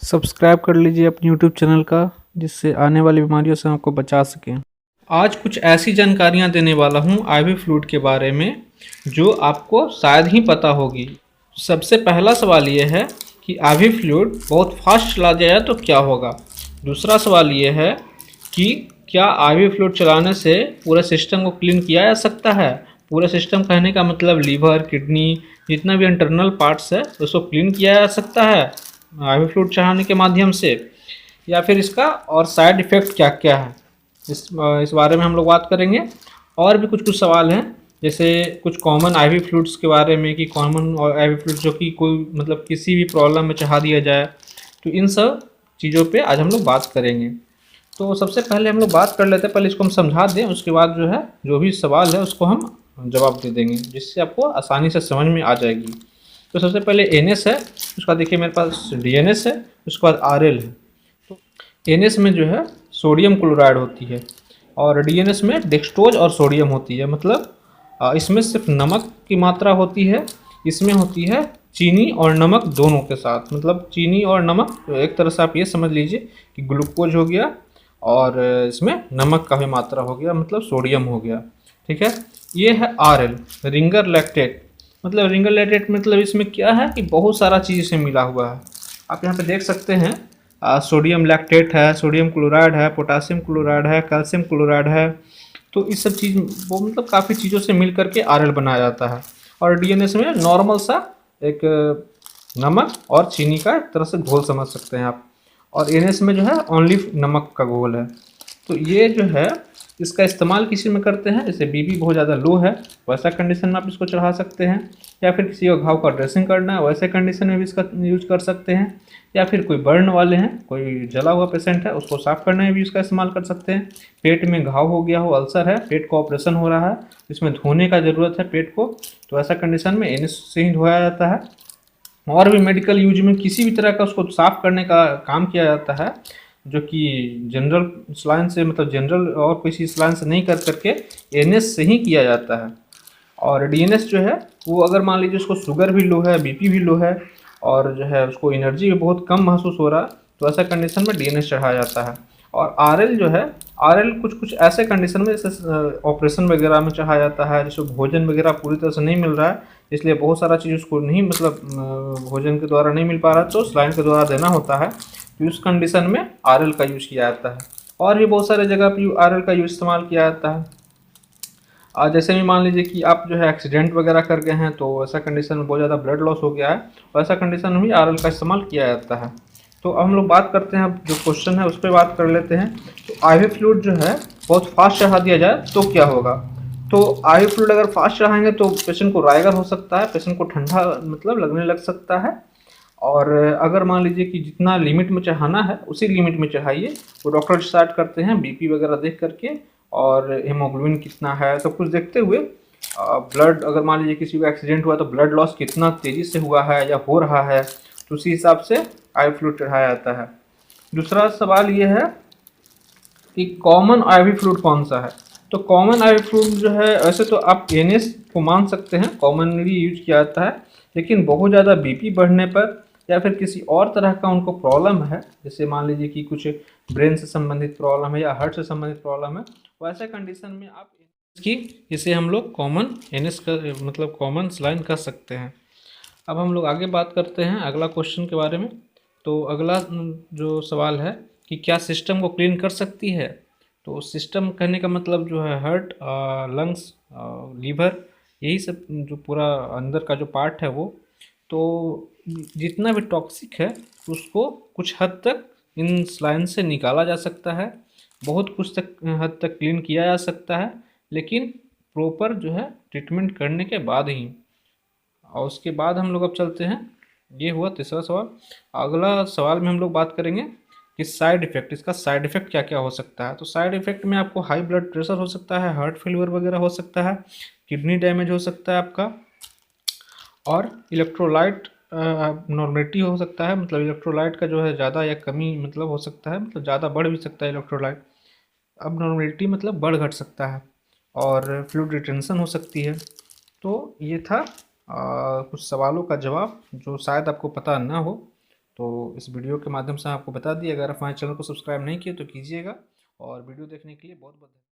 Subscribe कर लीजिए अपने यूट्यूब चैनल का, जिससे आने वाली बीमारियों से आपको बचा सकें। आज कुछ ऐसी जानकारियां देने वाला हूं आईवी फ्लूइड के बारे में जो आपको शायद ही पता होगी। सबसे पहला सवाल ये है कि आईवी फ्लूइड बहुत फास्ट चला जाए तो क्या होगा। दूसरा सवाल ये है कि क्या आईवी फ्लूइड चलाने से पूरे सिस्टम को क्लीन किया जा सकता है। पूरे सिस्टम कहने का मतलब लीवर, किडनी, जितना भी इंटरनल पार्ट्स है उसको क्लीन किया जा सकता है आईवी फ्लूइड चढ़ाने के माध्यम से, या फिर इसका और साइड इफ़ेक्ट क्या क्या है, इस बारे में हम लोग बात करेंगे। और भी कुछ कुछ सवाल हैं, जैसे कुछ कॉमन आईवी फ्लूइड्स के बारे में कि कॉमन आईवी फ्लूइड जो कि कोई मतलब किसी भी प्रॉब्लम में चढ़ा दिया जाए, तो इन सब चीज़ों पे आज हम लोग बात करेंगे। तो सबसे पहले हम लोग बात कर लेते हैं, पहले इसको हम समझा दें, उसके बाद जो है जो भी सवाल है उसको हम जवाब दे देंगे, जिससे आपको आसानी से समझ में आ जाएगी। तो सबसे पहले एनएस है, उसके बाद देखिए मेरे पास डीएनएस है, उसके बाद आरएल है। तो एनएस में जो है सोडियम क्लोराइड होती है और डीएनएस में डेक्सट्रोज और सोडियम होती है। मतलब इसमें सिर्फ नमक की मात्रा होती है, इसमें होती है चीनी और नमक दोनों के साथ। मतलब चीनी और नमक, एक तरह से आप ये समझ लीजिए कि ग्लूकोज हो गया और इसमें नमक का भी मात्रा हो गया, मतलब सोडियम हो गया। ठीक है, ये है आरएल, रिंगर लैक्टेट। मतलब रिंगर लैक्टेट मतलब इसमें क्या है कि बहुत सारा चीज़ इसमें मिला हुआ है। आप यहाँ पे देख सकते हैं सोडियम लैक्टेट है, सोडियम क्लोराइड है, पोटासियम क्लोराइड है, कैल्शियम क्लोराइड है। तो इस सब चीज़ वो मतलब काफ़ी चीज़ों से मिल करके आरएल बनाया जाता है। और डीएनएस में नॉर्मल सा एक नमक और चीनी का एक तरह से घोल समझ सकते हैं आप। और एनएस में जो है ओनली नमक का घोल है। तो ये जो है इसका इस्तेमाल किसी में करते हैं, जैसे बीपी बहुत ज़्यादा लो है वैसा कंडीशन में आप इसको चढ़ा सकते हैं, या फिर किसी का घाव का ड्रेसिंग करना है वैसे कंडीशन में भी इसका यूज कर सकते हैं, या फिर कोई बर्न वाले हैं, कोई जला हुआ पेशेंट है उसको साफ करने में भी इसका इस्तेमाल कर सकते हैं। पेट में घाव हो गया हो, अल्सर है, पेट का ऑपरेशन हो रहा है, इसमें धोने का ज़रूरत है पेट को, तो ऐसा कंडीशन में एनएस से ही धोया जाता है। और भी मेडिकल यूज में किसी भी तरह का उसको साफ करने का काम किया जाता है, जो कि जनरल स्लाइन से, मतलब जनरल और किसी स्लाइन से नहीं कर करके एनएस से ही किया जाता है। और डीएनएस जो है वो अगर मान लीजिए उसको शुगर भी लो है, बीपी भी लो है, और जो है उसको एनर्जी भी बहुत कम महसूस हो रहा है, तो ऐसा कंडीशन में डीएनएस चढ़ाया जाता है। और आरएल जो है, आरएल कुछ कुछ ऐसे कंडीशन में जैसे ऑपरेशन वगैरह में चढ़ाया जाता है, जैसे भोजन वगैरह पूरी तरह से नहीं मिल रहा है, इसलिए बहुत सारा चीज़ उसको नहीं, मतलब भोजन के द्वारा नहीं मिल पा रहा है तो स्लाइन के द्वारा देना होता है, तो उस कंडीशन में आरएल का यूज़ किया जाता है। और भी बहुत सारे जगह पर आरएल का यूज इस्तेमाल किया जाता है। जैसे भी मान लीजिए कि आप जो है एक्सीडेंट वगैरह कर गए हैं, तो ऐसा कंडीशन में बहुत ज़्यादा ब्लड लॉस हो गया है, तो ऐसा कंडीशन में भी आरएल का इस्तेमाल किया जाता है। तो अब हम लोग बात करते हैं, अब जो क्वेश्चन है उस पर बात कर लेते हैं। तो आईवी फ्लूइड जो है बहुत फास्ट चढ़ा दिया जाए तो क्या होगा। तो आईवी फ्लूइड अगर फास्ट चढ़ाएंगे तो पेशेंट को रायगर हो सकता है, पेशेंट को ठंडा मतलब लगने लग सकता है। और अगर मान लीजिए कि जितना लिमिट में चढ़ाना है उसी लिमिट में चढ़ाइए, तो डॉक्टर स्टार्ट करते हैं बीपी वगैरह देख करके और हीमोग्लोबिन कितना है सब कुछ देखते हुए, ब्लड, अगर मान लीजिए किसी का एक्सीडेंट हुआ तो ब्लड लॉस कितना तेज़ी से हुआ है या हो रहा है, तो उसी हिसाब से आईवी फ्लूइड चढ़ाया जाता है। दूसरा सवाल ये है कि कॉमन आईवी फ्लूइड कौन सा है। तो कॉमन आईवी फ्लूइड जो है, वैसे तो आप एनएस को मान सकते हैं, कॉमनली यूज किया जाता है, लेकिन बहुत ज़्यादा बीपी बढ़ने पर या फिर किसी और तरह का उनको प्रॉब्लम है, जैसे मान लीजिए कि कुछ ब्रेन से संबंधित प्रॉब्लम है या हार्ट से संबंधित प्रॉब्लम है, वैसे कंडीशन में आप की इसे हम लोग कॉमन एनएस का मतलब कॉमन स्लाइन कर सकते हैं। अब हम लोग आगे बात करते हैं अगला क्वेश्चन के बारे में। तो अगला जो सवाल है कि क्या सिस्टम को क्लीन कर सकती है। तो सिस्टम कहने का मतलब जो है हार्ट, लंग्स, लीवर, यही सब जो पूरा अंदर का जो पार्ट है वो, तो जितना भी टॉक्सिक है उसको कुछ हद तक इन स्लाइन से निकाला जा सकता है, बहुत कुछ तक हद तक क्लीन किया जा सकता है, लेकिन प्रॉपर जो है ट्रीटमेंट करने के बाद ही। और उसके बाद हम लोग अब चलते हैं, ये हुआ तीसरा सवाल। अगला सवाल में हम लोग बात करेंगे कि साइड इफ़ेक्ट, इसका साइड इफ़ेक्ट क्या क्या हो सकता है। तो साइड इफ़ेक्ट में आपको हाई ब्लड प्रेशर हो सकता है, हार्ट फेलियर वगैरह हो सकता है, किडनी डैमेज हो सकता है आपका, और इलेक्ट्रोलाइट नॉर्मेलिटी हो सकता है, मतलब इलेक्ट्रोलाइट का जो है ज़्यादा या कमी मतलब हो सकता है, मतलब ज़्यादा बढ़ भी सकता है इलेक्ट्रोलाइट, अब नॉर्मेलिटी मतलब बढ़ घट सकता है, और फ्लूइड रिटेंशन हो सकती है। तो ये था कुछ सवालों का जवाब जो शायद आपको पता ना हो। तो इस वीडियो के माध्यम से आपको बता दिया। अगर आप हमारे चैनल को सब्सक्राइब नहीं किए तो कीजिएगा, और वीडियो देखने के लिए बहुत बहुत धन्यवाद।